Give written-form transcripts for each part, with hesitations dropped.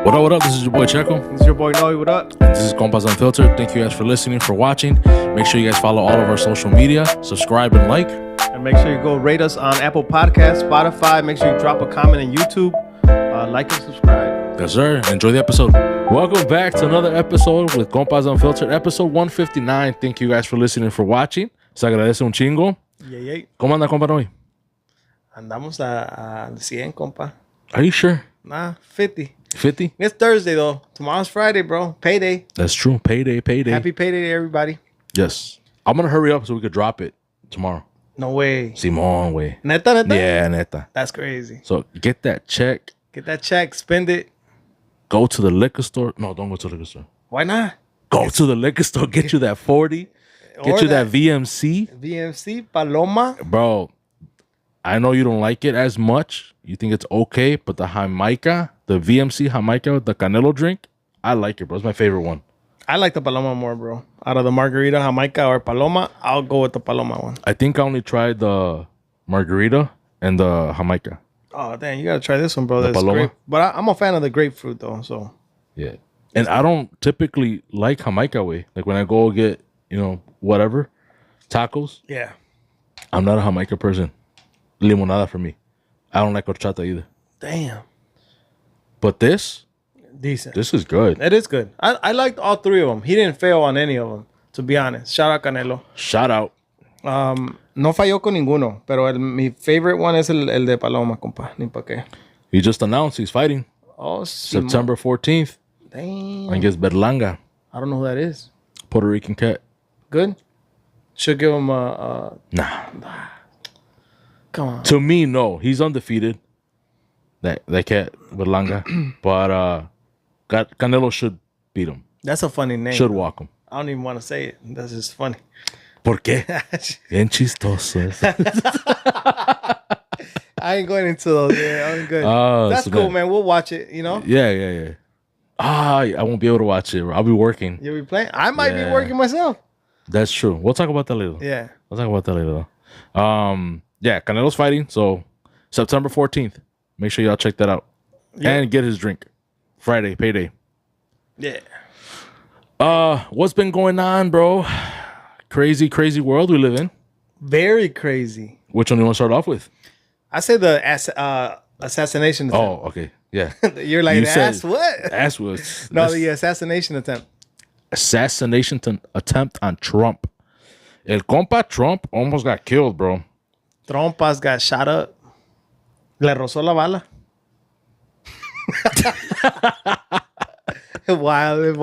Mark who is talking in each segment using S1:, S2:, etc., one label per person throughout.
S1: What up? This is your boy Checo.
S2: This is your boy Noe. What up?
S1: This is Compas Unfiltered. Thank you guys for listening, for watching. Make sure you guys follow all of our social media, subscribe and like.
S2: And make sure you go rate us on Apple Podcasts, Spotify. Make sure you drop a comment on YouTube. Like and subscribe.
S1: Yes, sir. Enjoy the episode. Welcome back to another episode with Compas Unfiltered, episode 159. Thank you guys for listening, for watching. Se agradece un chingo.
S2: Yay.
S1: ¿Cómo anda, compa, hoy?
S2: Andamos al 100, compa.
S1: Are you sure?
S2: Nah, 50.
S1: 50?
S2: It's Thursday, though. Tomorrow's Friday, bro. Payday.
S1: That's true. Payday.
S2: Happy payday to everybody.
S1: Yes. I'm going to hurry up so we could drop it tomorrow.
S2: No way.
S1: Simon, way.
S2: Neta?
S1: Yeah, neta.
S2: That's crazy.
S1: So get that check.
S2: Get that check. Spend it.
S1: Go to the liquor store. No, don't go to the liquor store.
S2: Why not?
S1: Go to the liquor store. Get you that 40. Get you that VMC.
S2: VMC, Paloma.
S1: Bro, I know you don't like it as much. You think it's okay, but the Jamaica, the VMC Jamaica, the Canelo drink, I like it, bro. It's my favorite one.
S2: I like the Paloma more, bro. Out of the margarita, Jamaica, or Paloma, I'll go with the Paloma one.
S1: I think I only tried the margarita and the Jamaica.
S2: Oh, damn. You got to try this one, bro.
S1: The
S2: That's
S1: Paloma?
S2: great. But I'm a fan of the grapefruit, though, so.
S1: Yeah. And I don't typically like Jamaica way. Like when I go get, whatever, tacos,
S2: Yeah.
S1: I'm not a Jamaica person. Limonada for me. I don't like horchata either.
S2: Damn.
S1: But this
S2: Decent.
S1: is good.
S2: It is good. I liked all three of them. He didn't fail on any of them, to be honest. Shout out Canelo.
S1: Shout out.
S2: No falló con ninguno, pero mi favorite one es el de Paloma, compa. Ni pa' qué.
S1: He just announced he's fighting
S2: Oh,
S1: September 14th
S2: Damn.
S1: against Berlanga,
S2: I don't know who that is.
S1: Puerto Rican cat.
S2: Good? Should give him a...
S1: Nah.
S2: Come on.
S1: To me, no. He's undefeated. That cat, Berlanga. But Canelo should beat him.
S2: That's a funny name.
S1: Should walk him.
S2: I don't even want to say it. That's just funny.
S1: ¿Por qué? Bien chistoso eso.
S2: I ain't going into those. Yeah, I'm good. That's cool, man. We'll watch it,
S1: Yeah. I won't be able to watch it. I'll be working.
S2: You'll be playing? I might be working myself.
S1: That's true. We'll talk about that later.
S2: Yeah.
S1: We'll talk about that later, though. Yeah, Canelo's fighting. So, September 14th. Make sure y'all check that out.
S2: Yeah.
S1: And get his drink. Friday, payday.
S2: Yeah.
S1: What's been going on, bro? Crazy world we live in.
S2: Very crazy.
S1: Which one do you want to start off with?
S2: I say the assassination attempt.
S1: Oh, okay. Yeah.
S2: You're like,
S1: You said-
S2: ass what?
S1: Ass was
S2: No, the assassination attempt.
S1: assassination attempt on Trump. El compa Trump almost got killed, bro.
S2: Trompas got shot up. Le rozó la bala. Wild.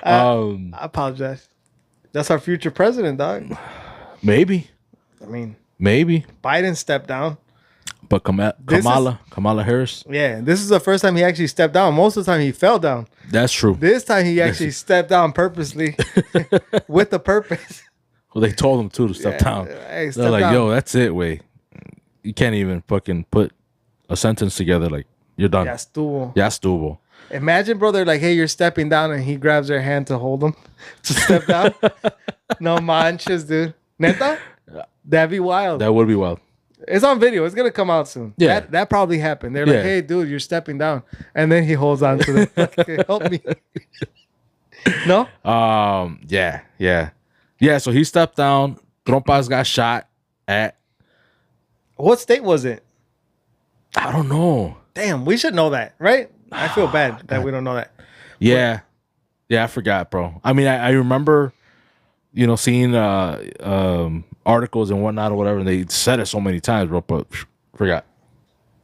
S2: I apologize. That's our future president, dog.
S1: Maybe.
S2: Biden stepped down.
S1: But Kamala Harris.
S2: Yeah, this is the first time he actually stepped down. Most of the time he fell down.
S1: That's true.
S2: This time he actually stepped down purposely with a purpose.
S1: Well, they told him to step down.
S2: Hey,
S1: They're like,
S2: down.
S1: yo, that's it, way. You can't even fucking put a sentence together. Like, you're done.
S2: Ya estuvo.
S1: Ya estuvo.
S2: Imagine, bro, they're like, hey, you're stepping down, and he grabs their hand to hold him to step down. No manches, dude. Neta? That'd be wild.
S1: That would be wild.
S2: It's on video. It's going to come out soon.
S1: Yeah.
S2: That probably happened. They're like,
S1: Yeah.
S2: hey, dude, you're stepping down. And then he holds on to them. Okay, help me. No?
S1: Yeah. Yeah, so he stepped down. Trompas got shot at,
S2: What state was it?
S1: I don't know.
S2: Damn, we should know that, right? I feel bad that we don't know that.
S1: Yeah. Yeah, I forgot, bro. I mean, I remember, seeing articles and whatnot or whatever, and they said it so many times, bro, but forgot.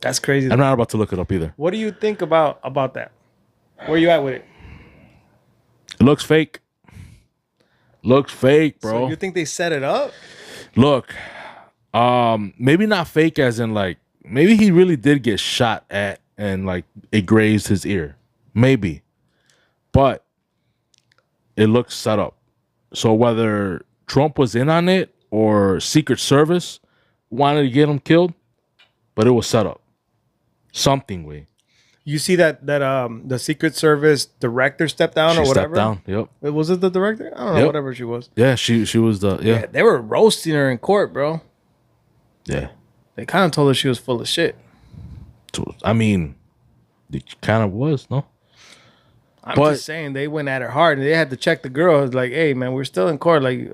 S2: That's crazy.
S1: I'm not about to look it up either.
S2: What do you think about that? Where you at with it?
S1: It looks fake. Looks fake, bro.
S2: So you think they set it up?
S1: Look, maybe not fake as in like, maybe he really did get shot at and like it grazed his ear. Maybe. But it looks set up. So whether Trump was in on it or Secret Service wanted to get him killed, but it was set up. Something way.
S2: You see that the Secret Service director stepped down or whatever?
S1: Stepped down, yep.
S2: Was it the director? I don't know,
S1: Yep.
S2: whatever she was.
S1: Yeah, she was the, yeah.
S2: They were roasting her in court, bro.
S1: Yeah.
S2: They kind of told her she was full of shit.
S1: I mean, It kind of was, no?
S2: I'm
S1: But-
S2: just saying they went at her hard and they had to check the girl. It's like, hey man, we're still in court. Like,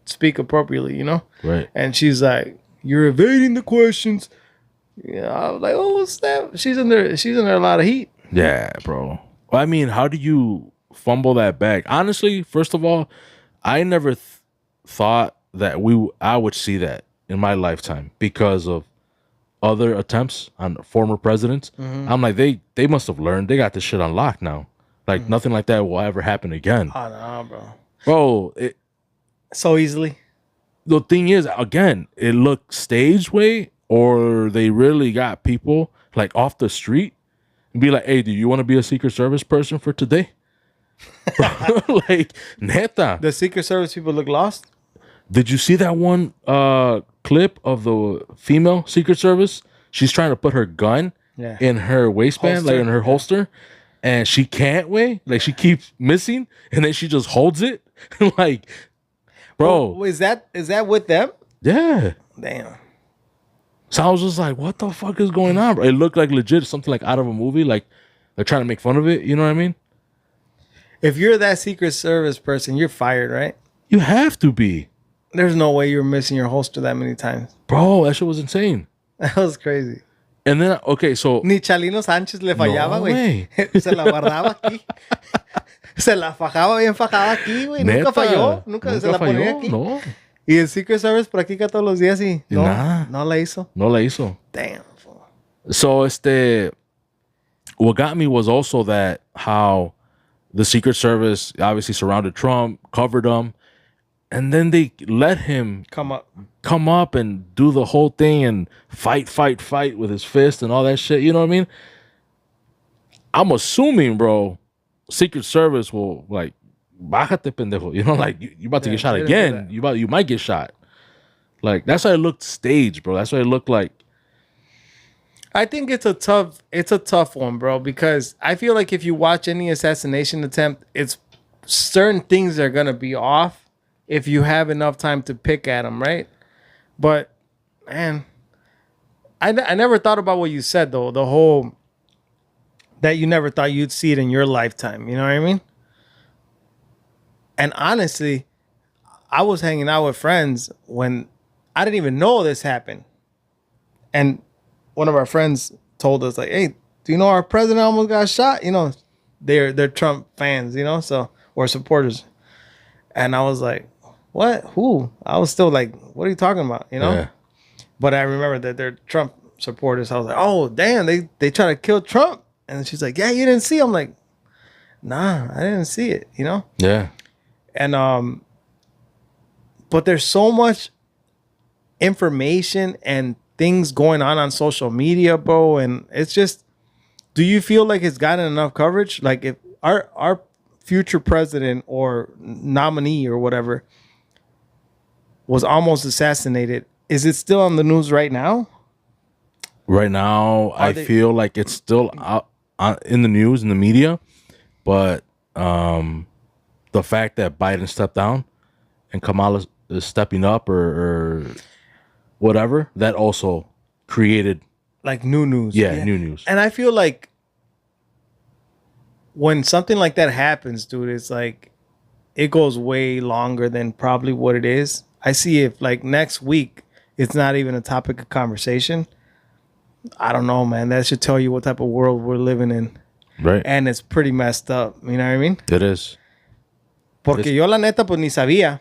S2: speak appropriately, you know?
S1: Right.
S2: And she's like, you're evading the questions. Yeah, I was like, oh, what's that? She's in there. She's in there a lot of heat.
S1: Yeah, bro. Well, I mean, how do you fumble that bag? Honestly, first of all, I never thought that I would see that in my lifetime because of other attempts on former presidents. I'm like, they must have learned. They got this shit on lock now. Like nothing like that will ever happen again.
S2: Oh no, bro.
S1: Bro,
S2: So easily.
S1: the thing is, again, it looked staged way, or they really got people like off the street and be like, hey, do you want to be a Secret Service person for today? Like, neta.
S2: The Secret Service people look lost.
S1: Did you see that one clip of the female Secret Service? She's trying to put her gun in her waistband, like in her holster, and she can't weigh. Like she keeps missing, and then she just holds it. Like, bro,
S2: Is that with them?
S1: yeah.
S2: Damn.
S1: So I was just like, what the fuck is going on, bro? It looked like legit something like out of a movie, like they're trying to make fun of it. You know what I mean?
S2: If you're that Secret Service person, you're fired, right?
S1: You have to be.
S2: There's no way you're missing your holster that many times.
S1: Bro, that shit was insane.
S2: That was crazy.
S1: And then, okay, so...
S2: Ni Chalino Sánchez le fallaba, güey.
S1: güey.
S2: Se la guardaba aquí. Se la fajaba bien fajada aquí, güey. Nunca
S1: Neta,
S2: falló. Nunca se la ponía
S1: falló,
S2: aquí.
S1: No,
S2: Y el Secret Service practica todos los días y no,
S1: nada.
S2: no la hizo.
S1: no la hizo.
S2: Damn. Fool.
S1: So, what got me was also that how the Secret Service obviously surrounded Trump, covered him, and then they let him
S2: Come up.
S1: and do the whole thing and fight with his fist and all that shit. You know what I mean? I'm assuming, bro, Secret Service will like, bájate pendejo. You know, like you about to get shot
S2: they didn't do
S1: again.
S2: that.
S1: You might get shot. Like that's why it looked staged, bro. That's why it looked like.
S2: I think it's a tough one, bro, because I feel like if you watch any assassination attempt, it's certain things are gonna be off if you have enough time to pick at them, right? But man, I never thought about what you said though. The whole that you never thought you'd see it in your lifetime. You know what I mean? And honestly, I was hanging out with friends when I didn't even know this happened, and one of our friends told us like, "Hey, do you know our president almost got shot?" You know, they're Trump fans, you know, so or supporters. And I was like, "What? Who?" I was still like, "What are you talking about?" You know.
S1: Yeah.
S2: But I remember that they're Trump supporters. I was like, "Oh, damn! They try to kill Trump." And she's like, "Yeah, you didn't see." I'm like, "Nah, I didn't see it." You know.
S1: Yeah.
S2: And but there's so much information and things going on social media, bro, and it's just, do you feel like it's gotten enough coverage? Like if our future president or nominee or whatever was almost assassinated, is it still on the news right now?
S1: Right now, I feel like it's still out in the news, in the media, but the fact that Biden stepped down and Kamala is stepping up or whatever, that also created
S2: Like new news.
S1: new news.
S2: And I feel like when something like that happens, dude, it's like it goes way longer than probably what it is. I see if like next week it's not even a topic of conversation. I don't know, man. That should tell you what type of world we're living in.
S1: Right.
S2: And it's pretty messed up. You know what I mean?
S1: It is.
S2: Porque yo la neta pues ni sabía.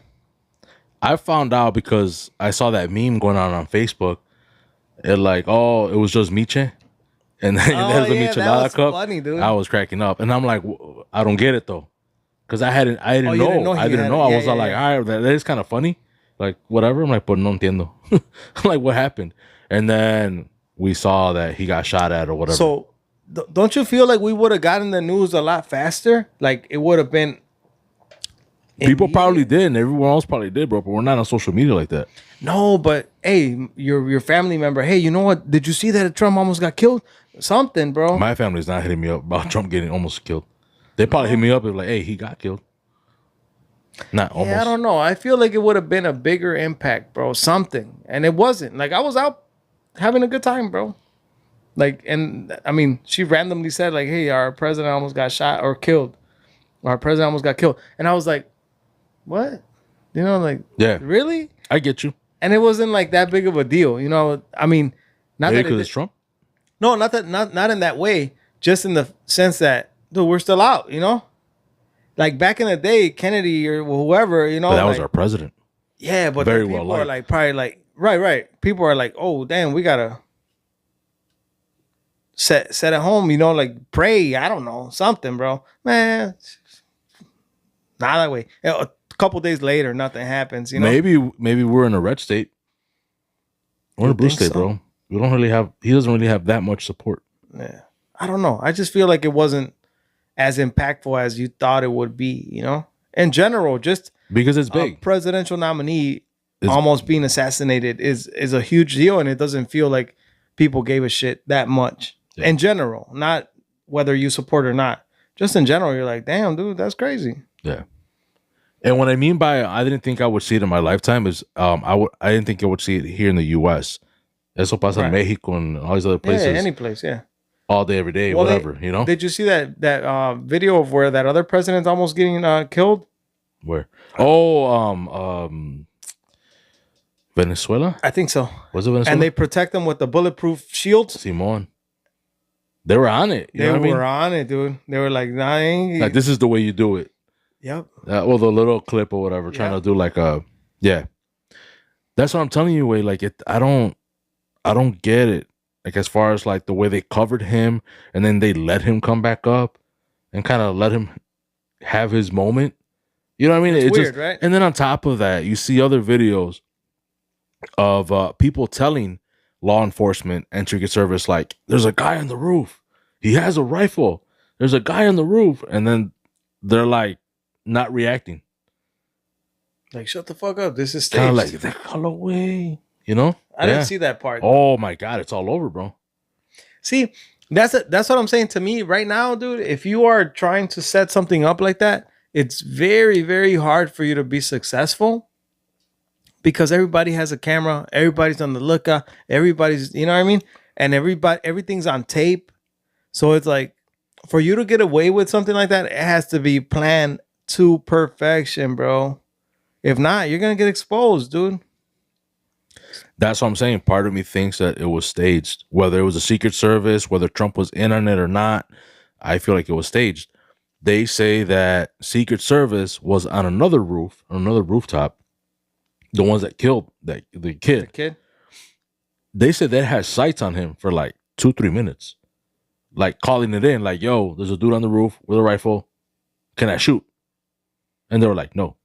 S1: I found out because I saw that meme going on Facebook. It like, oh, it was just Miche. And then there's a
S2: yeah, that
S1: Michelada
S2: was
S1: cup.
S2: funny, dude.
S1: I was cracking up. And I'm like, I don't get it though. Because I didn't
S2: you didn't know
S1: know.
S2: he
S1: I didn't
S2: had
S1: know.
S2: it.
S1: I
S2: Yeah,
S1: was all
S2: yeah,
S1: like,
S2: yeah.
S1: all right, that is kind of funny. Like, whatever. I'm like, but no entiendo. I'm like, what happened? And then we saw that he got shot at or whatever.
S2: So don't you feel like we would have gotten the news a lot faster? Like it would have been.
S1: People probably did, and everyone else probably did, bro. But we're not on social media like that.
S2: No, but hey, your family member. Hey, you know what? Did you see that Trump almost got killed? Something, bro.
S1: My family's not hitting me up about Trump getting almost killed. They probably hit me up and like, hey, he got killed. Not almost.
S2: Yeah, I don't know. I feel like it would have been a bigger impact, bro. Something, and it wasn't. Like I was out having a good time, bro. Like, and I mean, she randomly said like, "Hey, our president almost got shot or killed. Our president almost got killed." And I was like, "What?" You know, like,
S1: Yeah,
S2: really?
S1: I get you.
S2: And it wasn't like that big of a deal. You know, I mean, not
S1: Maybe
S2: that
S1: because it's Trump.
S2: no, not that, not in that way. Just in the sense that, dude, we're still out. You know, like back in the day, Kennedy or whoever. You know,
S1: But that was
S2: like,
S1: our president.
S2: yeah, but
S1: Very
S2: then
S1: well
S2: people are
S1: liked.
S2: like, probably like, right. People are like, oh, damn, we gotta set at home. You know, like pray. I don't know, something, bro. Man, not that way. A couple days later, nothing happens. You know,
S1: Maybe we're in a red state. We're in
S2: You
S1: a blue
S2: think
S1: state,
S2: so?
S1: bro. We don't really have. He doesn't really have that much support.
S2: yeah. I don't know. I just feel like it wasn't as impactful as you thought it would be. You know, in general, just
S1: Because it's
S2: a
S1: big.
S2: presidential nominee
S1: It's-
S2: almost being assassinated is a huge deal, and it doesn't feel like people gave a shit that much
S1: Yeah.
S2: in general. Not whether you support or not. Just in general, you're like, damn, dude, that's crazy.
S1: Yeah. And what I mean by I didn't think I would see it in my lifetime is I didn't think I would see it here in the U.S. Eso pasa en
S2: Right.
S1: Mexico and all these other places
S2: Yeah, any place, yeah.
S1: all day, every day,
S2: Well,
S1: whatever, you know?
S2: Did you see that video of where that other president's almost getting killed?
S1: Where? Oh, Venezuela?
S2: I think so.
S1: Was it Venezuela?
S2: And they protect them with the bulletproof shields.
S1: Simon. They were on it. You
S2: They
S1: know
S2: were
S1: what I mean?
S2: on it, dude. They were like, nah, I ain't.
S1: Like, this is the way you do it.
S2: Yep.
S1: Well, the little clip or whatever, trying
S2: Yeah.
S1: to do like a, yeah. That's what I'm telling you, Way. Like, I don't get it. Like, as far as like the way they covered him and then they let him come back up and kind of let him have his moment. You know what I mean?
S2: It's weird, right?
S1: And then on top of that, you see other videos of people telling law enforcement and Secret Service, like, there's a guy on the roof. He has a rifle. There's a guy on the roof. And then they're like not reacting.
S2: Like, shut the fuck up. This is staged.
S1: Kind of like, the colorway. You know?
S2: I didn't see that part.
S1: Oh my God, it's all over, bro.
S2: See, that's what I'm saying. To me right now, dude, if you are trying to set something up like that, it's very, very hard for you to be successful because everybody has a camera, everybody's on the lookout, everybody's, you know what I mean? And everything's on tape. So it's like, for you to get away with something like that, it has to be planned to perfection, bro. If not, you're gonna get exposed, dude.
S1: That's what I'm saying. Part of me thinks that it was staged, whether it was a Secret Service, whether Trump was in on it or not. I feel like it was staged. They say that Secret Service was on another rooftop, the ones that killed the kid.
S2: The kid.
S1: They said they had sights on him for like 2-3 minutes, like calling it in, like, yo, there's a dude on the roof with a rifle. Can I shoot? And they were like, no.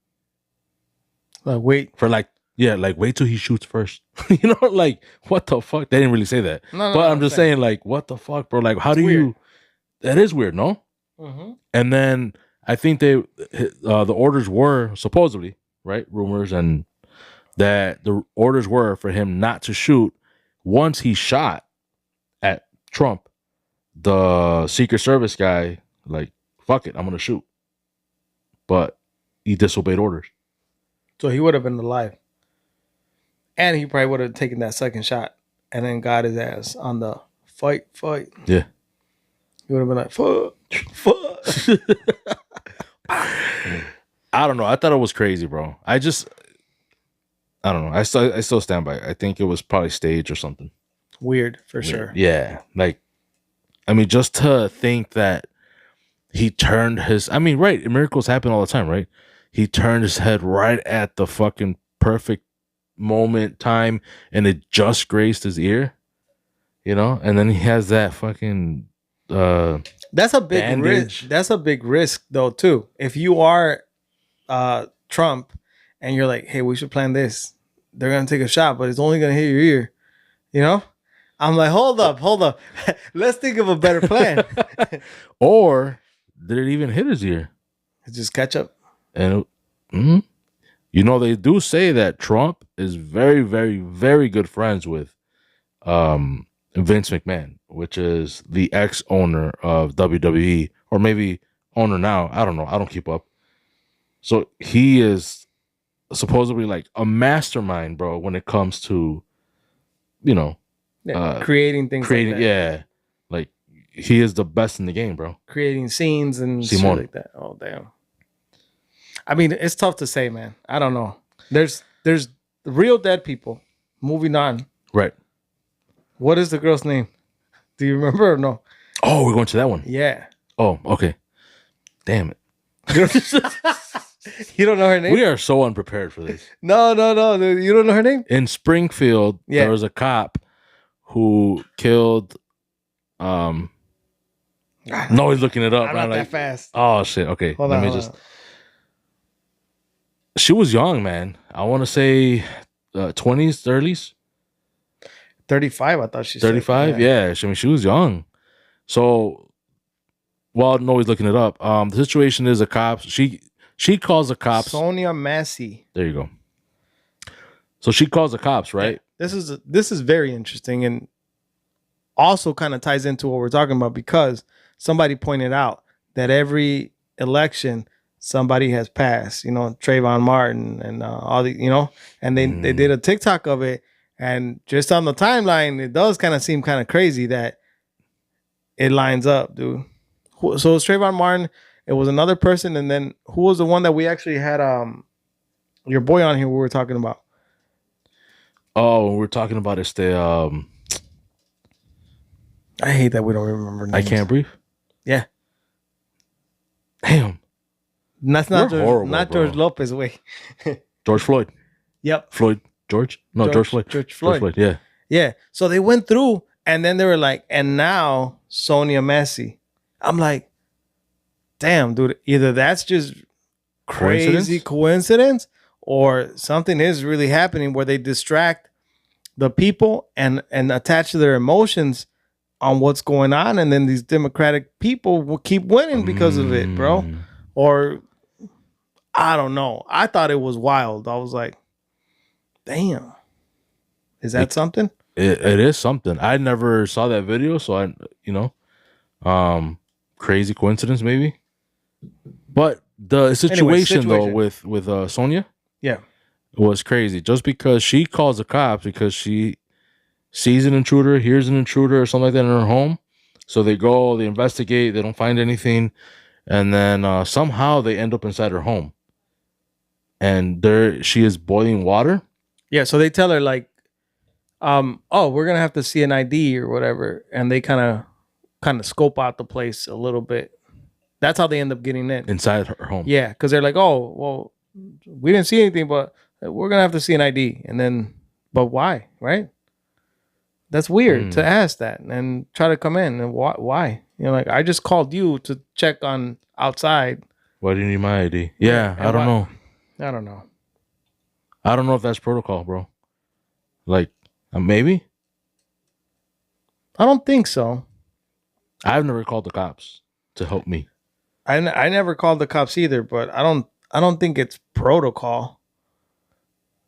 S2: Like, wait.
S1: For like, yeah, like, wait till he shoots first. You know, like, what the fuck? They didn't really say that.
S2: No,
S1: But I'm just saying, like, what the fuck, bro? Like, how do
S2: weird.
S1: you... That is weird, no?
S2: Mm-hmm.
S1: And then I think the orders were, supposedly, right? Rumors, and that the orders were for him not to shoot. Once he shot at Trump, the Secret Service guy, like, fuck it, I'm going to shoot. But he disobeyed orders.
S2: So he would have been alive. And he probably would have taken that second shot and then got his ass on the fight.
S1: Yeah.
S2: He would have been like, fuck.
S1: I don't know. I thought it was crazy, bro. I don't know. I still stand by it. I think it was probably staged or something.
S2: Weird, for sure.
S1: Yeah. Like, I mean, just to think that he turned his... I mean, right, miracles happen all the time, right? He turned his head right at the fucking perfect moment, time, and it just grazed his ear, you know? And then he has that fucking...
S2: That's a big
S1: bandage.
S2: risk. That's a big risk, though, too. If you are Trump and you're like, hey, we should plan this. They're going to take a shot, but it's only going to hit your ear, you know? I'm like, hold up. Let's think of a better plan.
S1: Or did it even hit his ear?
S2: Just catch up.
S1: And you know, they do say that Trump is very, very, very good friends with Vince McMahon, which is the ex-owner of WWE, or maybe owner now. I don't know. I don't keep up. So he is supposedly like a mastermind, bro, when it comes to, you know,
S2: creating things
S1: creating,
S2: like that.
S1: yeah, like he is the best in the game, bro.
S2: Creating scenes and shit
S1: Simon.
S2: like that. Oh damn. I mean, it's tough to say, man. I don't know. There's real dead people. Moving on.
S1: Right.
S2: What is the girl's name? Do you remember or no?
S1: Oh, we're going to that one.
S2: Yeah.
S1: Oh, okay. Damn it.
S2: You don't know her name?
S1: We are so unprepared for this.
S2: No. Dude. You don't know her name?
S1: In Springfield,
S2: Yeah.
S1: there was a cop who killed. No, he's looking it up.
S2: I'm
S1: man.
S2: not
S1: Like,
S2: that fast.
S1: oh shit. Okay,
S2: Hold
S1: let
S2: on,
S1: me
S2: hold
S1: just.
S2: on.
S1: She was young, man. I want to say 20s, 30s,
S2: 35. I thought she said.
S1: 35. Yeah, I mean, she was young. So, while Noe's looking it up, the situation is a cop. She calls the cops.
S2: Sonia Massey.
S1: There you go. So she calls the cops, right?
S2: Yeah. This is very interesting and also kind of ties into what we're talking about because somebody pointed out that every election somebody has passed, Trayvon Martin and all the, and they did a TikTok of it, and just on the timeline, it does kind of seem kind of crazy that it lines up, dude. So it's Trayvon Martin. It was another person, and then who was the one that we actually had your boy on here we were talking about?
S1: Oh, we're talking about it's the
S2: I hate that we don't remember names.
S1: I Can't Breathe.
S2: Yeah.
S1: Damn.
S2: That's not
S1: We're
S2: George,
S1: horrible,
S2: not
S1: bro.
S2: George Lopez. Wait.
S1: George Floyd.
S2: Yep.
S1: Floyd. George? No, George Floyd.
S2: George Floyd.
S1: Yeah.
S2: Yeah. So they went through and then they were like, and now Sonia Massey. I'm like, damn, dude, either that's just crazy coincidence or something is really happening where they distract the people and attach their emotions on what's going on. And then these Democratic people will keep winning because of it, bro. Or I don't know. I thought it was wild. I was like, damn. Is that something?
S1: It is something. I never saw that video, so crazy coincidence maybe. But the situation though with Sonia,
S2: yeah,
S1: was crazy. Just because she calls the cops because she sees an intruder, hears an intruder or something like that in her home. So they go, they investigate, they don't find anything, and then somehow they end up inside her home. And there she is boiling water.
S2: Yeah, so they tell her like, oh, we're gonna have to see an ID or whatever, and they kind of scope out the place a little bit. That's how they end up getting in
S1: Inside her home.
S2: Yeah, because they're like, oh, well, we didn't see anything, but we're gonna have to see an ID, and then, but why, right? That's weird to ask that and try to come in, and why? Like I just called you to check on outside.
S1: Why do you need my ID? Yeah, I don't know.
S2: I don't know.
S1: I don't know if that's protocol, bro. Like, maybe.
S2: I don't think so.
S1: I've never called the cops to help me.
S2: I never called the cops either, but I don't think it's protocol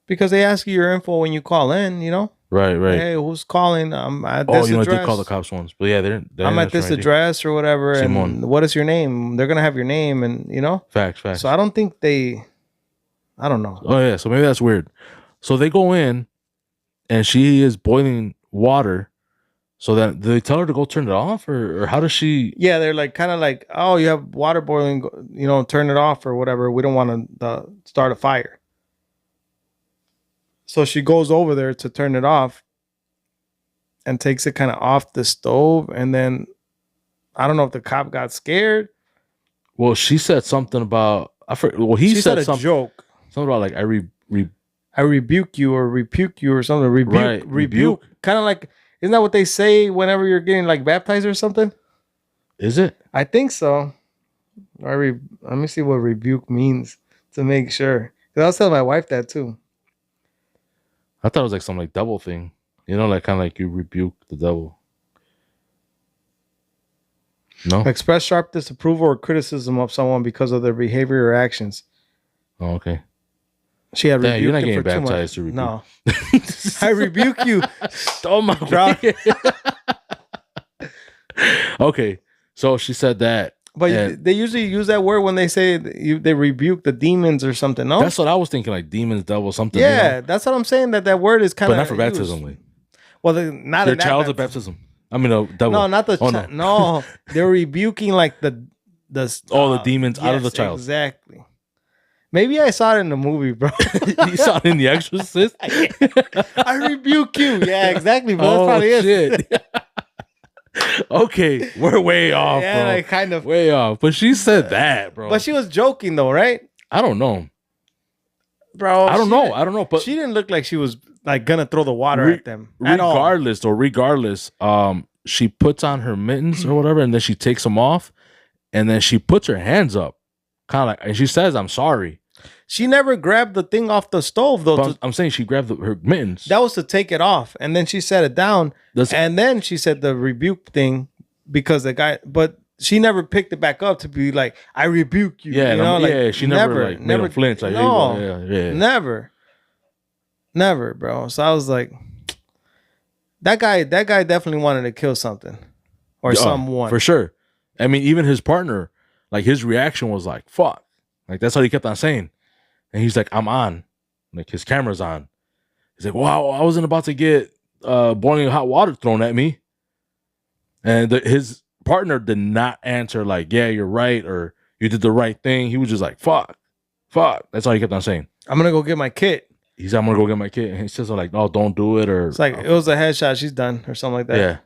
S2: because they ask you your info when you call in.
S1: Right.
S2: Hey, who's calling? I'm at this address.
S1: I did call the cops once, but yeah, they're
S2: I'm at this address or whatever.
S1: Simon.
S2: And what is your name? They're gonna have your name, and
S1: Facts.
S2: So I don't think they. I don't know.
S1: Oh yeah, so maybe that's weird. So they go in, and she is boiling water. So then, do they tell her to go turn it off, or how does she?
S2: Yeah, they're like kind of like, oh, you have water boiling, turn it off or whatever. We don't want to start a fire. So she goes over there to turn it off, and takes it kind of off the stove, and then I don't know if the cop got scared.
S1: Well, she said something about he said
S2: a
S1: something
S2: joke.
S1: Something about like
S2: I rebuke you or something. Rebuke. Kind of like, isn't that what they say whenever you're getting like baptized or something?
S1: Is it?
S2: I think so. Let me see what rebuke means to make sure. Because I was telling my wife that too.
S1: I thought it was like some like devil thing. Like kind of like you rebuke the devil. No?
S2: Express sharp disapproval or criticism of someone because of their behavior or actions.
S1: Oh, okay.
S2: She had rebuked
S1: you're not
S2: him
S1: getting
S2: for too much.
S1: baptized to rebuke.
S2: No. I rebuke you.
S1: Oh my God. Okay. So she said that.
S2: But they usually use that word when they say they rebuke the demons or something, no?
S1: That's what I was thinking, like demons, devil, something.
S2: Yeah, that's what I'm saying, that word is kind of...
S1: But not for baptism.
S2: Well, not
S1: Their
S2: in that
S1: child's a
S2: baptism.
S1: baptism. I mean, a devil.
S2: No, not the
S1: Oh,
S2: child.
S1: no.
S2: No, they're rebuking like the
S1: All the demons out of the
S2: yes,
S1: child.
S2: Exactly. Maybe I saw it in the movie, bro.
S1: You saw it in The Exorcist?
S2: I rebuke you. Yeah, exactly, bro. That's
S1: Oh,
S2: probably it.
S1: shit. Okay, we're way off,
S2: Yeah,
S1: bro.
S2: like, kind of.
S1: Way off. But she said that, bro.
S2: But she was joking, though, right?
S1: I don't know.
S2: Bro,
S1: I don't know. I don't know. But
S2: she didn't look like she was like gonna throw the water at them at all.
S1: regardless, she puts on her mittens or whatever, and then she takes them off, and then she puts her hands up, kind of like, and she says, "I'm sorry."
S2: She never grabbed the thing off the stove, though.
S1: But I'm saying she grabbed her mittens.
S2: That was to take it off, and then she set it down, and then she said the rebuke thing because the guy, but she never picked it back up to be like, "I rebuke you."
S1: Yeah,
S2: you know, like,
S1: she never like made him flinch. Like,
S2: no,
S1: yeah,
S2: never, bro. So I was like, that guy definitely wanted to kill something or someone
S1: for sure. I mean, even his partner, like his reaction was like, "Fuck!" Like that's what he kept on saying. And he's like, "I'm on," like his camera's on. He's like, "Wow, I wasn't about to get boiling hot water thrown at me." And his partner did not answer like, "Yeah, you're right," or "You did the right thing." He was just like, "Fuck." That's all he kept on saying.
S2: I'm gonna go get my kit.
S1: He said, "I'm gonna go get my kid." And he's just like, "Oh, don't do it." Or
S2: it's like it was a headshot. She's done or something like that.
S1: Yeah,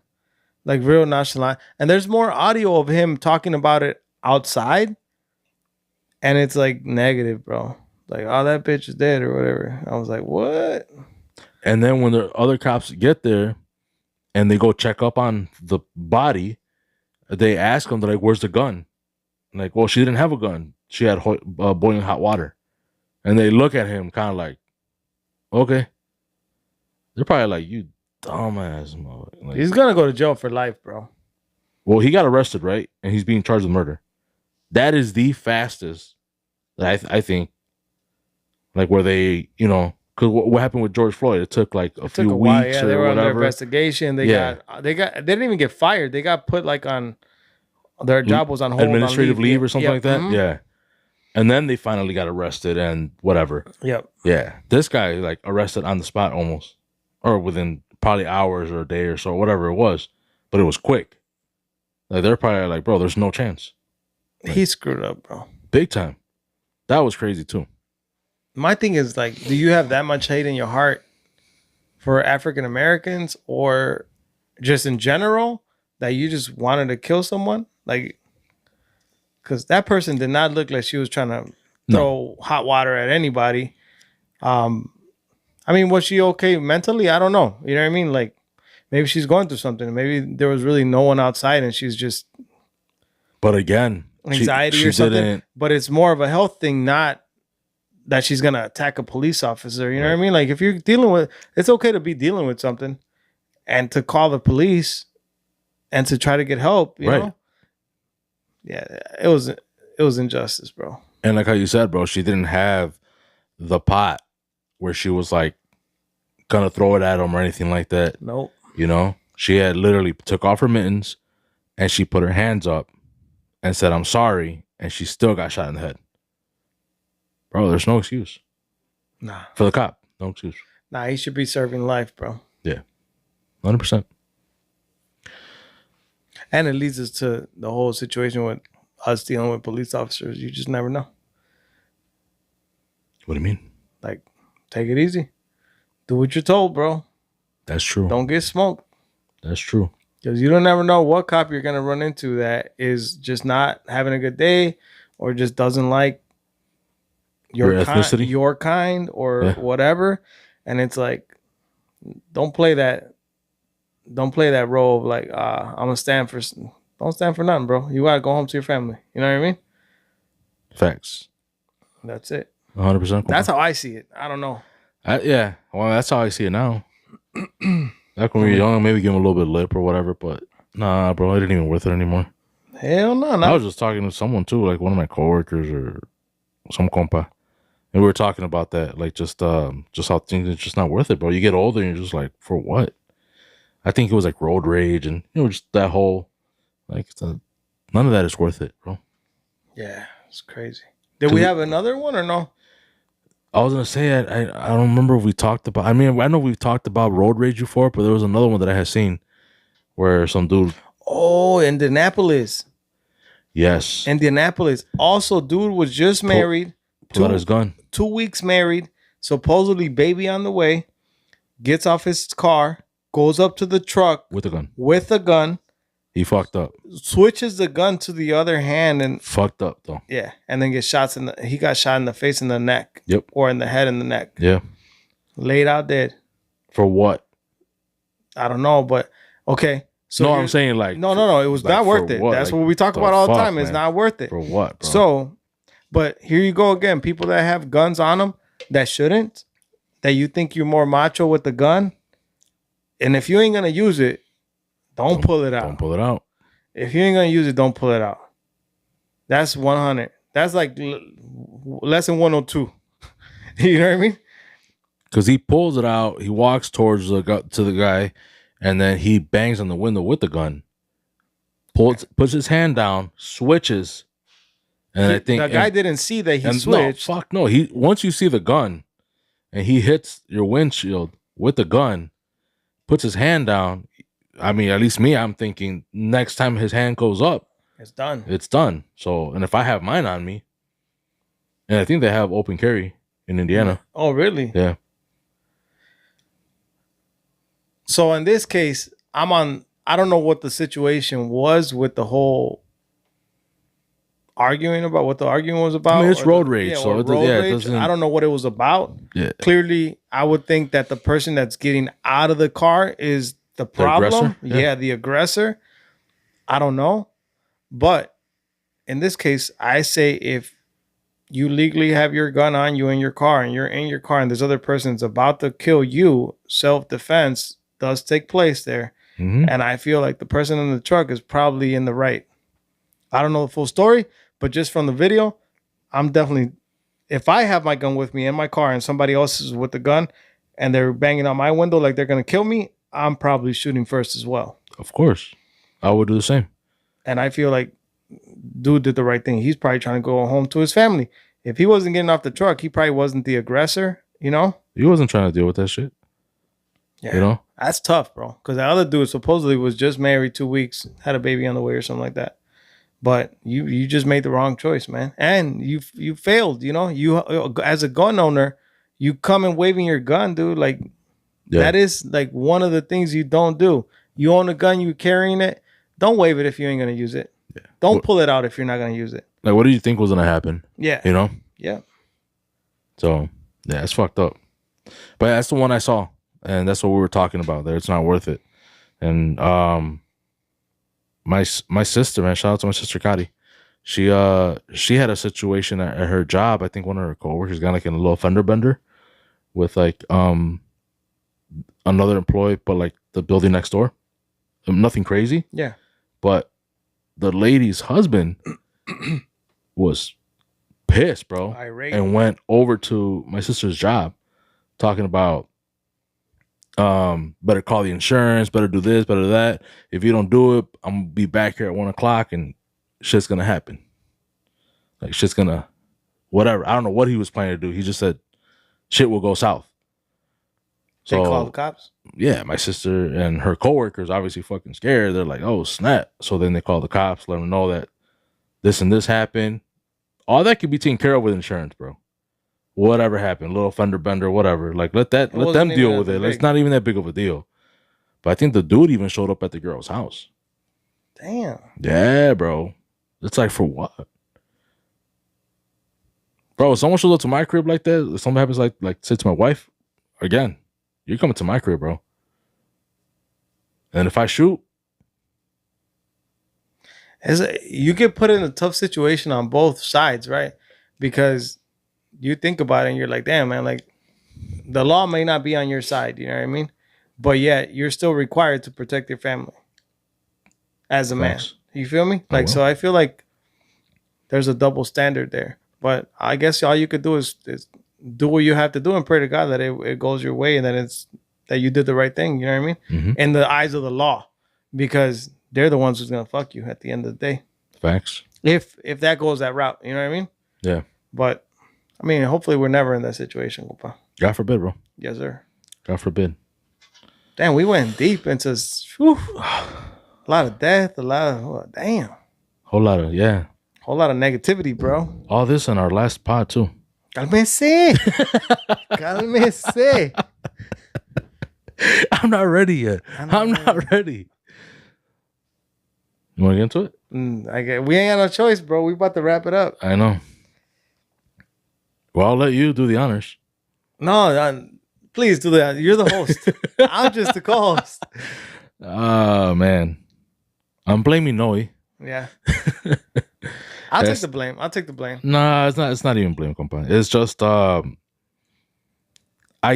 S2: like real nonchalant. And there's more audio of him talking about it outside, and it's like negative, bro. Like, "Oh, that bitch is dead" or whatever. I was like, what?
S1: And then when the other cops get there and they go check up on the body, they ask him, they're like, "Where's the gun?" I'm like, "Well, she didn't have a gun. She had boiling hot water." And they look at him kind of like, "Okay." They're probably like, "You dumbass." Like,
S2: he's gonna go to jail for life, bro.
S1: well, he got arrested, right? And he's being charged with murder. That is the fastest, I think, like where they, because what happened with George Floyd? It took like a few
S2: while.
S1: weeks
S2: Yeah,
S1: or
S2: they were
S1: whatever.
S2: under investigation. They didn't even get fired. They got put like on, their job was on hold,
S1: administrative
S2: on
S1: leave or something like that.
S2: Mm-hmm.
S1: Yeah. And then they finally got arrested and whatever.
S2: Yep.
S1: Yeah. This guy like arrested on the spot almost, or within probably hours or a day or so, whatever it was. But it was quick. Like they're probably like, "Bro, there's no chance."
S2: He screwed up, bro.
S1: Big time. That was crazy too.
S2: My thing is like, do you have that much hate in your heart for African Americans or just in general that you just wanted to kill someone? Like, because that person did not look like she was trying to throw hot water at anybody. I mean, was she okay mentally? I don't know. You know what I mean? Like, maybe she's going through something. Maybe there was really no one outside and she's just
S1: But again,
S2: anxiety or something. But it's more of a health thing, not that she's gonna attack a police officer. You know what I mean? Like, if you're dealing with, it's okay to be dealing with something and to call the police and to try to get help. You know? Yeah, it was injustice, bro.
S1: And like how you said, bro, she didn't have the pot where she was like gonna throw it at him or anything like that.
S2: Nope.
S1: She had literally took off her mittens and she put her hands up and said, "I'm sorry," and she still got shot in the head. Bro, there's no excuse.
S2: Nah.
S1: For the cop, no excuse.
S2: Nah, he should be serving life, bro.
S1: Yeah, 100%.
S2: And it leads us to the whole situation with us dealing with police officers. You just never know.
S1: What do you mean?
S2: Like, take it easy. Do what you're told, bro.
S1: That's true.
S2: Don't get smoked.
S1: That's true.
S2: Because you don't never know what cop you're going to run into that is just not having a good day or just doesn't like your
S1: ethnicity,
S2: your kind or whatever. And it's like, don't play that role of like, I'm going to stand for, don't stand for nothing, bro. You got to go home to your family. You know what I mean?
S1: Facts.
S2: That's it.
S1: 100%.
S2: That's how I see it. I don't know.
S1: Yeah. Well, that's how I see it now. Back when we were young, maybe give him a little bit of lip or whatever, but nah, bro, it ain't even worth it anymore.
S2: Hell no.
S1: I was just talking to someone too, like one of my coworkers or some compa, and we were talking about that, like just how things are just not worth it, bro. You get older and you're just like, for what? I think it was like road rage and just that whole like none of that is worth it, bro.
S2: Yeah, it's crazy. Did we have another one or no?
S1: I was gonna say I don't remember if we talked about. I mean, I know we've talked about road rage before, but there was another one that I had seen where some dude.
S2: Oh, Indianapolis.
S1: Yes.
S2: Indianapolis. Also, dude was just
S1: Pull,
S2: married.
S1: pull out his gun
S2: 2 weeks married. Supposedly baby on the way. Gets off his car. Goes up to the truck
S1: with a gun.
S2: with a gun.
S1: He fucked up.
S2: Switches the gun to the other hand and
S1: fucked up though.
S2: yeah, and then gets shots in the. He got shot in the face and the neck.
S1: Yep.
S2: Or in the head and the neck.
S1: Yeah.
S2: Laid out dead.
S1: For what?
S2: I don't know, but okay. So
S1: no, I'm saying like
S2: no. It was
S1: like
S2: not worth it.
S1: What?
S2: That's
S1: like,
S2: what we talk about all the time.
S1: Man?
S2: It's not worth it.
S1: For what, bro?
S2: So, but here you go again. People that have guns on them that shouldn't, that you think you're more macho with the gun, and if you ain't gonna use it, don't pull it out.
S1: Don't pull it out.
S2: If you ain't gonna use it, don't pull it out. That's 100. That's like lesson 102. You know what I mean?
S1: Because he pulls it out, he walks towards the guy, and then he bangs on the window with the gun. Puts his hand down, switches, and I think
S2: the guy didn't see that he switched.
S1: No, fuck no. He once you see the gun, and he hits your windshield with the gun, puts his hand down. I mean, at least me, I'm thinking next time his hand goes up,
S2: it's done.
S1: It's done. So, and if I have mine on me, and I think they have open carry in Indiana.
S2: Oh, really?
S1: Yeah.
S2: So in this case, I don't know what the situation was with the whole arguing about what the argument was about.
S1: I mean, it's road rage. So
S2: road rage. I don't know what it was about.
S1: Yeah.
S2: Clearly, I would think that the person that's getting out of the car is the problem. The aggressor. I don't know. But in this case, I say if you legally have your gun on you in your car and you're in your car and this other person's about to kill you, self-defense does take place there.
S1: Mm-hmm.
S2: And I feel like the person in the truck is probably in the right. I don't know the full story, but just from the video, I'm definitely, if I have my gun with me in my car and somebody else is with the gun and they're banging on my window like they're going to kill me, I'm probably shooting first as well.
S1: Of course. I would do the same.
S2: And I feel like dude did the right thing. He's probably trying to go home to his family. If he wasn't getting off the truck, he probably wasn't the aggressor, you know?
S1: He wasn't trying to deal with that shit.
S2: Yeah.
S1: You know?
S2: That's tough, bro. Because the other dude supposedly was just married 2 weeks, had a baby on the way or something like that. But you just made the wrong choice, man. And you failed, you know? You as a gun owner, you come and waving your gun, dude. Like, that is like one of the things you don't do. You own a gun, you carrying it. Don't wave it if you ain't going to use it. Yeah. Don't pull it out if you're not going to use it.
S1: Like, what do you think was going to happen?
S2: Yeah.
S1: You know?
S2: Yeah.
S1: So, yeah, it's fucked up. But that's the one I saw. And that's what we were talking about there. It's not worth it. And my sister, man, shout out to my sister Kati. She had a situation at her job. I think one of her coworkers got like in a little fender bender with like another employee, but like the building next door. Nothing crazy.
S2: Yeah.
S1: But the lady's husband was pissed, bro.
S2: Irate.
S1: And went over to my sister's job talking about better call the insurance, better do this, better do that. If you don't do it, I'm gonna be back here at 1 o'clock and shit's gonna happen. Like shit's gonna whatever. I don't know what he was planning to do. He just said shit will go south.
S2: So they called the cops?
S1: Yeah, my sister and her coworkers obviously fucking scared. They're like, oh snap. So then they call the cops, let them know that this and this happened. All that could be taken care of with insurance, bro. Whatever happened, little fender bender, whatever. Like let them deal with it. It's not even that big of a deal. But I think the dude even showed up at the girl's house.
S2: Damn.
S1: Yeah, bro. It's like for what? Bro, if someone shows up to my crib like that, if something happens like say to my wife, again, you're coming to my crib, bro. And if I shoot,
S2: you get put in a tough situation on both sides, right? Because you think about it and you're like, damn, man, like the law may not be on your side, you know what I mean? But yet you're still required to protect your family as a man. You feel me? Like, so I feel like there's a double standard there. But I guess all you could do is do what you have to do and pray to God that it goes your way and that you did the right thing, you know what I mean?
S1: Mm-hmm.
S2: In the eyes of the law, because they're the ones who's gonna fuck you at the end of the day.
S1: Facts.
S2: If that goes that route, you know what I mean?
S1: Yeah.
S2: But I mean, hopefully we're never in that situation, compa.
S1: God forbid, bro.
S2: Yes, sir.
S1: God forbid.
S2: Damn, we went deep into a lot of death, a lot of damn,
S1: Whole lot of, yeah.
S2: whole lot of negativity, bro.
S1: All this in our last pod, too.
S2: Cálmese. Cálmese.
S1: I'm not ready yet. I'm not ready. You want to get into it?
S2: We ain't got no choice, bro. We about to wrap it up.
S1: I know. Well, I'll let you do the honors.
S2: No, please do that. You're the host. I'm just the co-host.
S1: Oh, man. I'm blaming Noe.
S2: Yeah. I'll take the blame. I'll take the blame.
S1: Nah, it's not even blame, compa. It's just I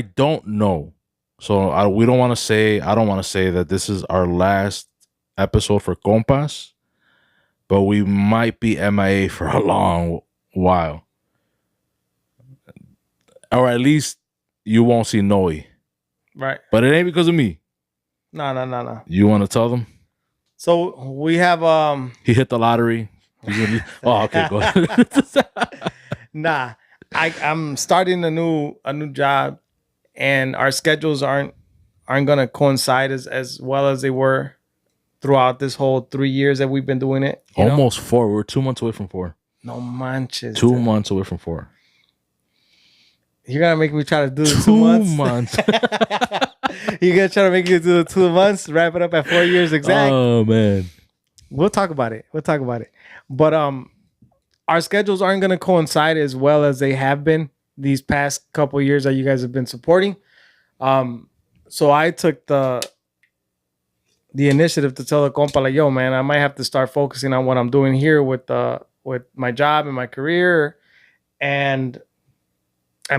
S1: don't know. So I don't want to say that this is our last episode for Compas, but we might be MIA for a long while. Or at least you won't see Noe.
S2: Right.
S1: But it ain't because of me.
S2: No.
S1: You want to tell them?
S2: So we have
S1: He hit the lottery. Oh, okay, go ahead.
S2: Nah. I'm starting a new job, and our schedules aren't gonna coincide as well as they were throughout this whole 3 years that we've been doing it.
S1: Almost 4. We're 2 months away from 4.
S2: No manches.
S1: 2 months away from 4.
S2: You're gonna make me try to do the 2
S1: 2
S2: months.
S1: months.
S2: You're gonna try to make me do the 2 months, wrap it up at 4 years exact.
S1: Oh man.
S2: We'll talk about it. But our schedules aren't gonna coincide as well as they have been these past couple of years that you guys have been supporting. So I took the initiative to tell the compa, like, yo, man, I might have to start focusing on what I'm doing here with my job and my career, and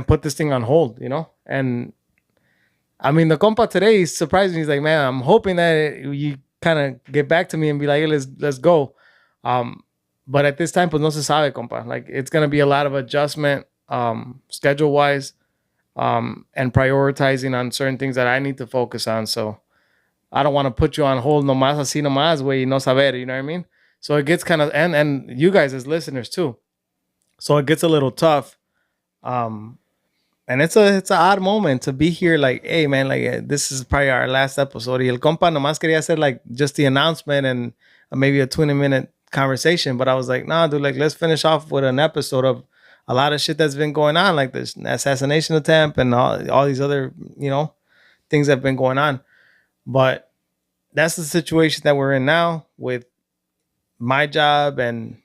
S2: put this thing on hold, And I mean, the compa today surprised me. He's like, man, I'm hoping that you kind of get back to me and be like, hey, let's go. But at this time, pues no se sabe, compa. Like, it's gonna be a lot of adjustment, schedule wise, and prioritizing on certain things that I need to focus on. So I don't want to put you on hold nomás así nomás, güey, no saber, you know what I mean? So it gets kind of, and you guys as listeners too. So it gets a little tough. And it's an odd moment to be here, like, hey man, like this is probably our last episode. Y el compa nomás quería hacer like just the announcement and maybe a 20-minute conversation. But I was like, nah, dude, like let's finish off with an episode of a lot of shit that's been going on, like this assassination attempt and all these other, things that have been going on. But that's the situation that we're in now with my job and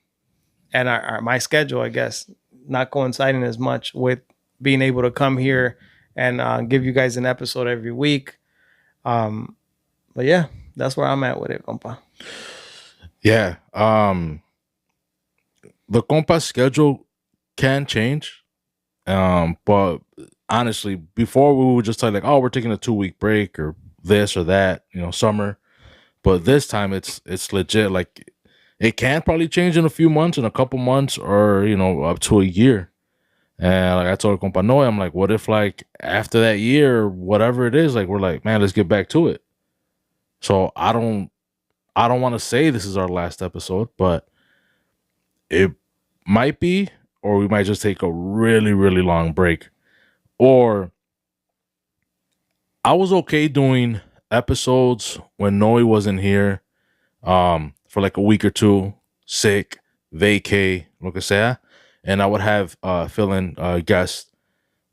S2: my schedule, I guess, not coinciding as much with being able to come here and give you guys an episode every week. But yeah, that's where I'm at with it, compa.
S1: Yeah. The compa schedule can change. But honestly, before we would just tell like, oh, we're taking a 2-week break or this or that, summer. But this time it's legit. Like it can probably change in a few months, in a couple months, or up to a year. And like I told compa Noe, I'm like, what if like after that year or whatever it is, like we're like, man, let's get back to it. So I don't want to say this is our last episode, but it might be, or we might just take a really, really long break. Or I was okay doing episodes when Noe wasn't here, for like a week or two, sick, vacay, lo que sea. And I would have fill-in guests,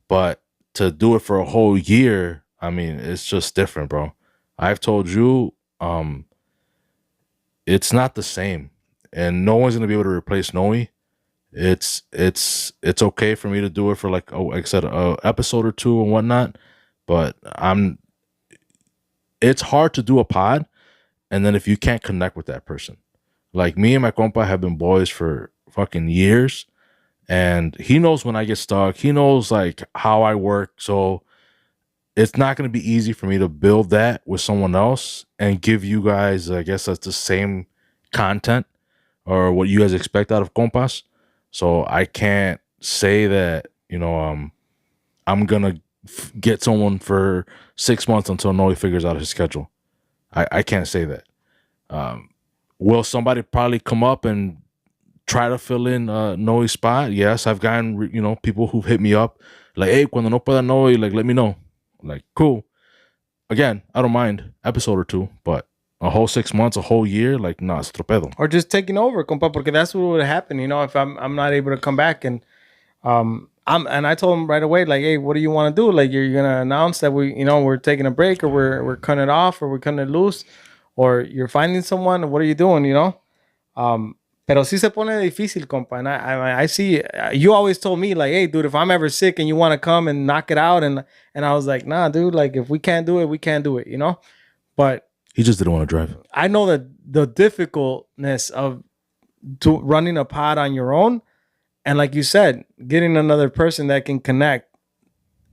S1: but to do it for a whole year, I mean, it's just different, bro. I've told you, it's not the same, and no one's gonna be able to replace Noe. It's okay for me to do it for like I said, a episode or two and whatnot, but it's hard to do a pod, and then if you can't connect with that person, like me and my compa have been boys for fucking years. And he knows when I get stuck. He knows like how I work. So it's not going to be easy for me to build that with someone else and give you guys, I guess that's the same content or what you guys expect out of Compas. So I can't say that, I'm going to get someone for 6 months until Noe figures out his schedule. I can't say that. Will somebody probably come up and try to fill in Noe's spot. Yes, I've gotten people who've hit me up like, hey, cuando no pueda Noe, like let me know. Like, cool. Again, I don't mind episode or two, but a whole 6 months, a whole year, like, nah, es tropedo.
S2: Or just taking over, compa, porque that's what would happen, if I'm not able to come back. And I told him right away, like, hey, what do you want to do? Like, you're gonna announce that we're taking a break, or we're cutting it off, or we're cutting it loose, or you're finding someone. What are you doing? Pero sí se pone difícil, compa. And I see, you always told me, like, hey, dude, if I'm ever sick and you want to come and knock it out, and I was like, nah, dude, like, if we can't do it, we can't do it, But
S1: he just didn't want to drive.
S2: I know that the difficultness of running a pod on your own, and like you said, getting another person that can connect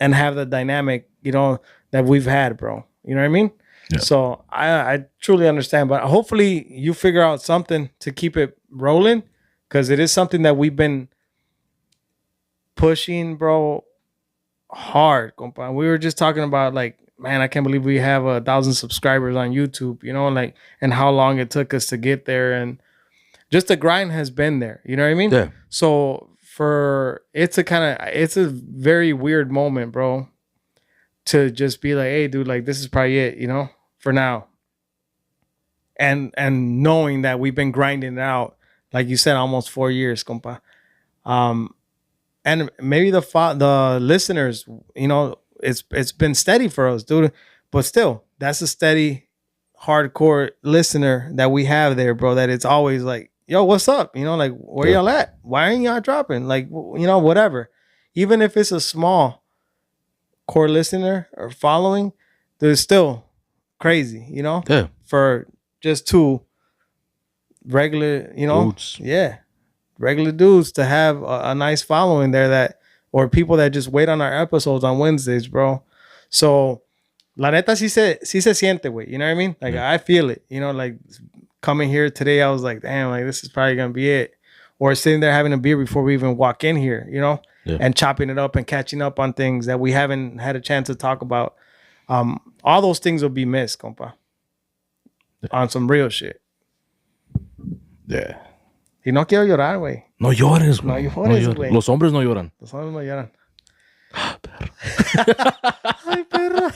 S2: and have the dynamic, that we've had, bro. You know what I mean?
S1: Yeah.
S2: So I truly understand, but hopefully you figure out something to keep it rolling, because it is something that we've been pushing, bro, hard, compa. We were just talking about, like, man, I can't believe we have 1,000 subscribers on YouTube, like, and how long it took us to get there, and just the grind has been there. You know what I mean?
S1: Yeah.
S2: So it's a very weird moment, bro, to just be like, hey, dude, like, this is probably it, for now. And knowing that we've been grinding it out, like you said, almost 4 years, compa. And maybe the listeners, it's been steady for us, dude. But still, that's a steady, hardcore listener that we have there, bro. That it's always like, yo, what's up? Like, where y'all at? Why ain't y'all dropping? Like, whatever. Even if it's a small core listener or following, there's still crazy,
S1: Yeah.
S2: for just two regular,
S1: Dudes.
S2: Yeah, regular dudes to have a nice following there, or people that just wait on our episodes on Wednesdays, bro. So la neta sí se siente, güey. You know what I mean? Like, I feel it, like coming here today, I was like, damn, like, this is probably gonna be it. Or sitting there having a beer before we even walk in here, and chopping it up and catching up on things that we haven't had a chance to talk about. All those things will be missed, compa. On some real shit.
S1: Yeah.
S2: Y no quiero llorar, güey.
S1: No llores,
S2: No
S1: güey.
S2: llores, güey.
S1: Los hombres no lloran.
S2: Los hombres no lloran.
S1: Ay,
S2: perro.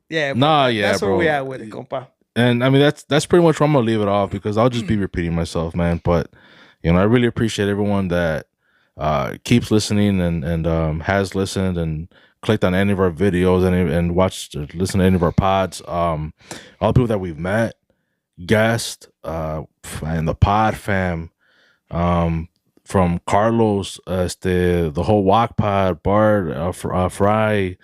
S2: Yeah. That's
S1: bro.
S2: where we at with it, compa.
S1: And I mean, that's pretty much where I'm gonna leave it off, because I'll just be repeating myself, man. But I really appreciate everyone that keeps listening and has listened and clicked on any of our videos and watched or listened to any of our pods. All the people that we've met, guest, and the pod fam, from Carlos, the whole Walk Pod, Bart, Fry,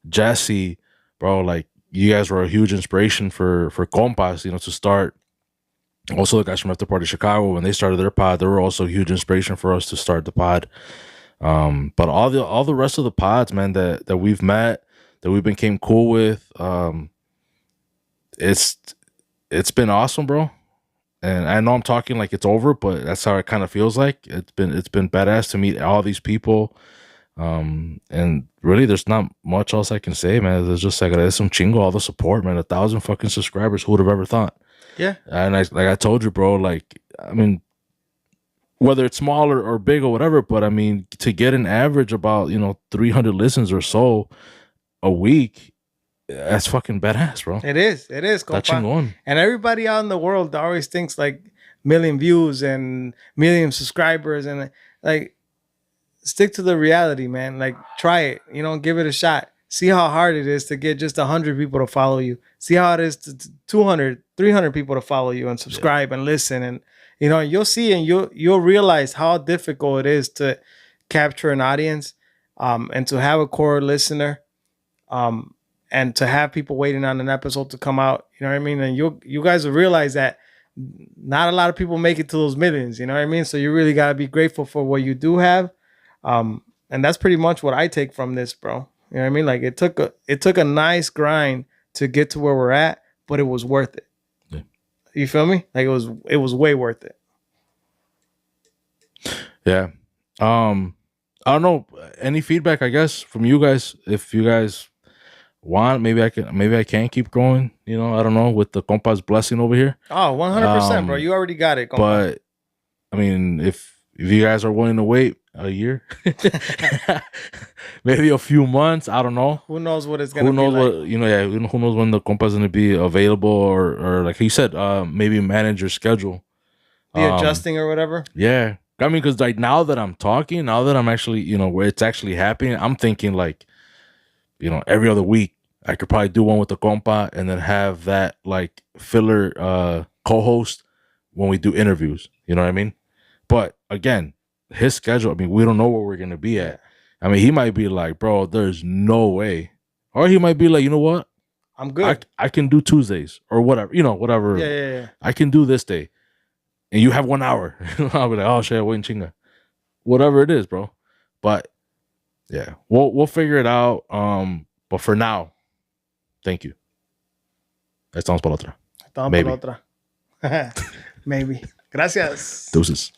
S1: Jesse, bro, like, you guys were a huge inspiration for Compas, to start. Also, the guys from After Party Chicago, when they started their pod, they were also a huge inspiration for us to start the pod. But all the rest of the pods, man, that we've met, that we became cool with, it's been awesome, bro. And I know I'm talking like it's over, but that's how it kind of feels like. It's been badass to meet all these people. And really, there's not much else I can say, man. There's just like some chingo, all the support, man. 1,000 fucking subscribers. Who would have ever thought?
S2: Yeah.
S1: And I told you, bro, like, I mean, whether it's small or big or whatever, but I mean, to get an average about 300 listens or so a week, that's fucking badass, bro.
S2: It is, compa. And everybody out in the world always thinks like million views and million subscribers, and like, stick to the reality, man. Like, try it, give it a shot. See how hard it is to get just 100 people to follow you. See how it is to 200, 300 people to follow you and subscribe and listen. And, you'll see, and you'll realize how difficult it is to capture an audience, and to have a core listener, and to have people waiting on an episode to come out. You know what I mean? And you guys will realize that not a lot of people make it to those millions. You know what I mean? So you really got to be grateful for what you do have. And that's pretty much what I take from this, bro. You know what I mean? Like, it took a nice grind to get to where we're at, but it was worth it. Yeah. You feel me? Like, it was way worth it.
S1: Yeah. I don't know, any feedback, I guess, from you guys, if you guys want, maybe I can keep going. You know, I don't know, with the Compas blessing over here.
S2: Oh, 100%, bro. You already got it, compa.
S1: But I mean, if you guys are willing to wait a year, maybe a few months, I don't know.
S2: Who knows what it's gonna
S1: Who knows
S2: be like?
S1: what, you know? Yeah, who knows when the Compas is gonna be available, or like you said, maybe manage your schedule.
S2: Be adjusting or whatever.
S1: Yeah, I mean, because like now that I'm talking, now that I'm actually, you know, where it's actually happening, I'm thinking like, you know, every other week I could probably do one with the compa and then have that like filler co-host when we do interviews. You know what I mean? But again, his schedule, I mean, we don't know where we're gonna be at. I mean, he might be like, bro, there's no way. Or he might be like, you know what?
S2: I'm good.
S1: I can do Tuesdays or whatever, you know, whatever.
S2: Yeah.
S1: I can do this day. And you have 1 hour. I'll be like, oh shit, wait, chinga. Whatever it is, bro. But yeah, we'll figure it out. But for now, thank you. Estamos para la otra.
S2: Estamos
S1: Maybe.
S2: para otra. Maybe. Gracias.
S1: Deuces.